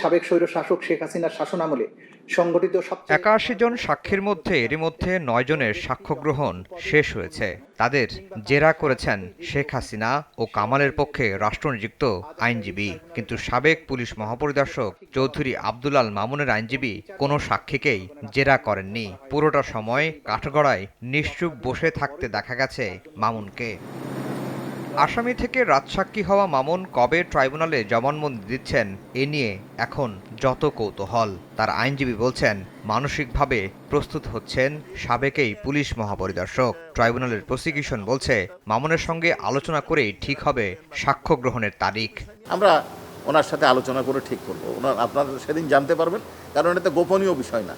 সাবেক স্বৈরশাসক শেখ হাসিনার শাসনামলে সংগঠিত ৮১ জন সাক্ষীর মধ্যে এরই মধ্যে ৯ জনের সাক্ষ্য গ্রহণ শেষ হয়েছে। তাদের জেরা করেছেন শেখ হাসিনা ও কামালের পক্ষে রাষ্ট্রনিযুক্ত আইনজীবী। কিন্তু সাবেক পুলিশ মহাপরিদর্শক চৌধুরী আব্দুল আল মামুনের আইনজীবী কোনো সাক্ষীকেই জেরা করেননি। পুরোটা সময় কাঠগড়ায় নিশ্চুপ বসে থাকতে দেখা গেছে মামুনকে। আসামি থেকে রাজসাক্ষী হওয়া মামুন কবে ট্রাইব্যুনালে জবানবন্দি দিচ্ছেন এ নিয়ে এখন যত কৌতূহল। তার আইনজীবী বলছেন, মানসিকভাবে প্রস্তুত হচ্ছেন সাবেক এই পুলিশ মহাপরিদর্শক। ট্রাইব্যুনালের প্রসিকিউশন বলছে, মামুনের সঙ্গে আলোচনা করেই ঠিক হবে সাক্ষ্য গ্রহণের তারিখ। আমরা ওনার সাথে আলোচনা করে ঠিক করবো। আপনারা সেদিন জানতে পারবেন, কারণ এটা গোপনীয় বিষয় না,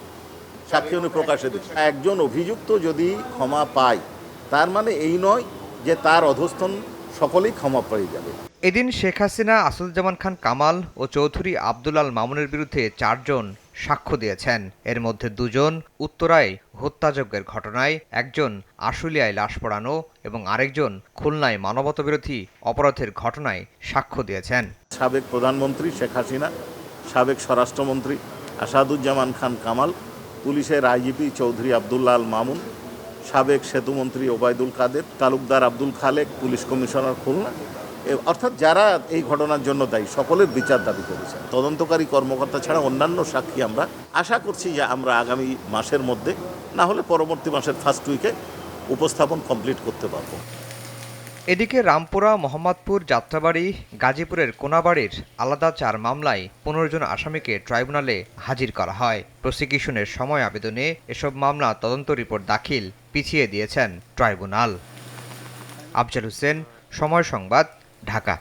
সাক্ষী উনি প্রকাশে দিচ্ছেন। একজন অভিযুক্ত যদি ক্ষমা পায়, তার মানে এই নয় যে তার অধস্তন সকলেই ক্ষমা পেয়ে যাবে। এদিন শেখ হাসিনা, আসাদুজ্জামান খান কামাল ও চৌধুরী আব্দুল আল মামুনের বিরুদ্ধে ৪ জন সাক্ষ্য দিয়েছেন। এর মধ্যে ২ জন উত্তরায় হত্যাযজ্ঞের ঘটনায়, একজন আশুলিয়ায় লাশ পোড়ানো এবং আরেকজন খুলনায় মানবতাবিরোধী অপরাধের ঘটনায় সাক্ষ্য দিয়েছেন। সাবেক প্রধানমন্ত্রী শেখ হাসিনা, সাবেক স্বরাষ্ট্রমন্ত্রী আসাদুজ্জামান খান কামাল, পুলিশের আইজিপি চৌধুরী আব্দুল আল মামুন, সাবেক সেতুমন্ত্রী ওবায়দুল কাদের, তালুকদার আব্দুল খালেক, পুলিশ কমিশনার খুলনা, অর্থাৎ যারা এই ঘটনার জন্য দায়ী সকলের বিচার দাবি করেছেন। তদন্তকারী কর্মকর্তা ছাড়া অন্যান্য সাক্ষী আমরা আশা করছি যে আমরা আগামী মাসের মধ্যে, না হলে পরবর্তী মাসের ফার্স্ট উইকে উপস্থাপন কমপ্লিট করতে পারব। এদিকে রামপুরা, মোহাম্মদপুর, যাত্রাবাড়ি, গাজীপুরের কোনাবাড়ির আলাদা ৪ মামলায় ১৫ জন আসামিকে ট্রাইব্যুনালে হাজির করা হয়। প্রসিকিউশনের সময় আবেদনে এসব মামলা তদন্ত রিপোর্ট দাখিল পিছিয়ে দিয়েছেন ট্রাইব্যুনাল। আফজাল হোসেন, সময় সংবাদ, ঢাকা।